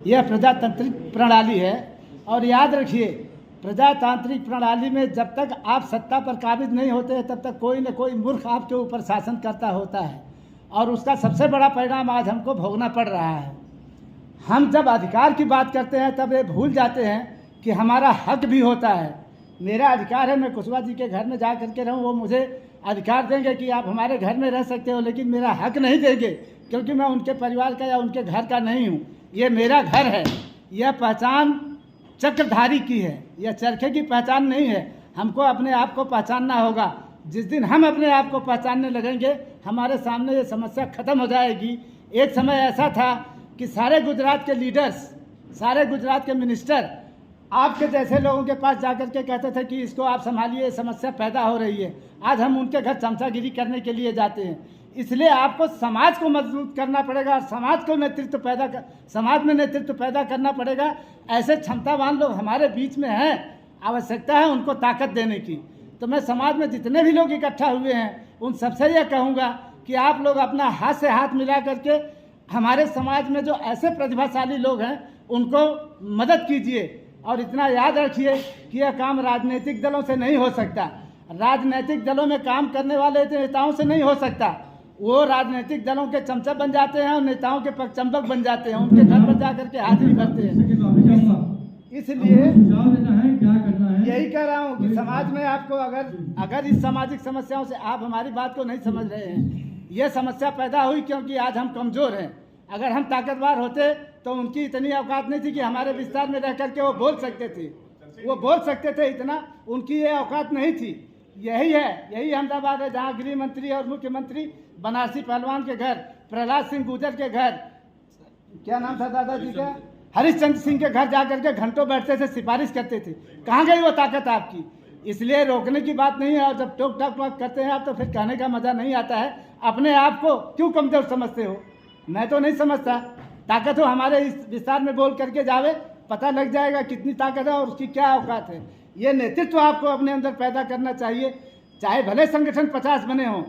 यह प्रजातांत्रिक प्रणाली है और याद रखिए, प्रजातांत्रिक प्रणाली में जब तक आप सत्ता पर काबिज नहीं होते हैं तब तक कोई न कोई मूर्ख आपके ऊपर शासन करता होता है और उसका सबसे बड़ा परिणाम आज हमको भोगना पड़ रहा है। हम जब अधिकार की बात करते हैं तब ये भूल जाते हैं कि हमारा हक भी होता है। मेरा अधिकार है, मैं कुशवाहा जी के घर में जा करके रहूँ, वो मुझे अधिकार देंगे कि आप हमारे घर में रह सकते हो, लेकिन मेरा हक नहीं देंगे क्योंकि मैं उनके परिवार का या उनके घर का नहीं हूँ। ये मेरा घर है। यह पहचान चक्रधारी की है, यह चरखे की पहचान नहीं है। हमको अपने आप को पहचानना होगा। जिस दिन हम अपने आप को पहचानने लगेंगे हमारे सामने ये समस्या ख़त्म हो जाएगी। एक समय ऐसा था कि सारे गुजरात के लीडर्स, सारे गुजरात के मिनिस्टर आपके जैसे लोगों के पास जाकर के कहते थे कि इसको आप संभालिए, समस्या पैदा हो रही है। आज हम उनके घर चमचागिरी करने के लिए जाते हैं। इसलिए आपको समाज को मजबूत करना पड़ेगा और समाज में नेतृत्व पैदा करना पड़ेगा। ऐसे क्षमतावान लोग हमारे बीच में हैं, आवश्यकता है उनको ताकत देने की। तो मैं समाज में जितने भी लोग इकट्ठा हुए हैं उन सबसे यह कहूँगा कि आप लोग अपना हाथ से हाथ मिला करके हमारे समाज में जो ऐसे प्रतिभाशाली लोग हैं उनको मदद कीजिए। और इतना याद रखिए कि यह काम राजनीतिक दलों से नहीं हो सकता। राजनीतिक दलों में काम करने वाले नेताओं से नहीं हो सकता। वो राजनीतिक दलों के चमचा बन जाते हैं और नेताओं के पगचंबक बन जाते हैं, उनके घर पर जाकर के हाजिरी भरते हैं। इसलिए यही कह रहा हूँ कि समाज में आपको अगर इस सामाजिक समस्याओं से आप हमारी बात को नहीं समझ रहे हैं, ये समस्या पैदा हुई क्योंकि आज हम कमज़ोर हैं। अगर हम ताकतवर होते तो उनकी इतनी औकात नहीं थी कि हमारे विस्तार में रह करके वो बोल सकते थे, इतना उनकी ये औकात नहीं थी। यही अहमदाबाद है जहाँ गृह मंत्री और मुख्यमंत्री बनारसी पहलवान के घर, प्रहलाद सिंह गुर्जर के घर, क्या नाम था दादाजी का, हरिश्चंद्र सिंह के घर जाकर के घंटों बैठते थे, सिफारिश करते थे। कहाँ गई वो ताकत आपकी? इसलिए रोकने की बात नहीं है। और जब टोक टाक करते हैं आप तो फिर कहने का मज़ा नहीं आता है। अपने आप को क्यों कमज़ोर समझते हो? मैं तो नहीं समझता। ताकत हो हमारे इस विस्तार में बोल करके जावे, पता लग जाएगा कितनी ताकत है और उसकी क्या औकात है। ये नेतृत्व आपको अपने अंदर पैदा करना चाहिए। चाहे भले संगठन 50 बने हों,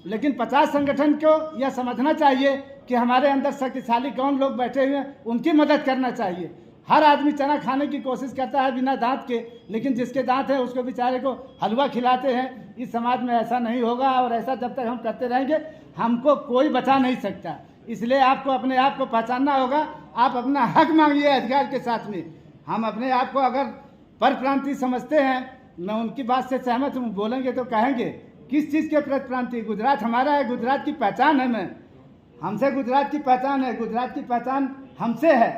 लेकिन 50 संगठन को यह समझना चाहिए कि हमारे अंदर शक्तिशाली कौन लोग बैठे हुए हैं, उनकी मदद करना चाहिए। हर आदमी चना खाने की कोशिश करता है बिना दांत के, लेकिन जिसके दांत है उसको बेचारे को हलवा खिलाते हैं। इस समाज में ऐसा नहीं होगा और ऐसा जब तक हम करते रहेंगे हमको कोई बचा नहीं सकता। इसलिए आपको अपने आप को पहचानना होगा। आप अपना हक मांगिए अधिकार के साथ में। हम अपने आप को अगर परप्रांतीय समझते हैं, मैं उनकी बात से सहमत हूँ। बोलेंगे तो कहेंगे किस चीज़ के परप्रांतीय? गुजरात हमारा है, गुजरात की पहचान है। हमसे गुजरात की पहचान है, गुजरात की पहचान हमसे है।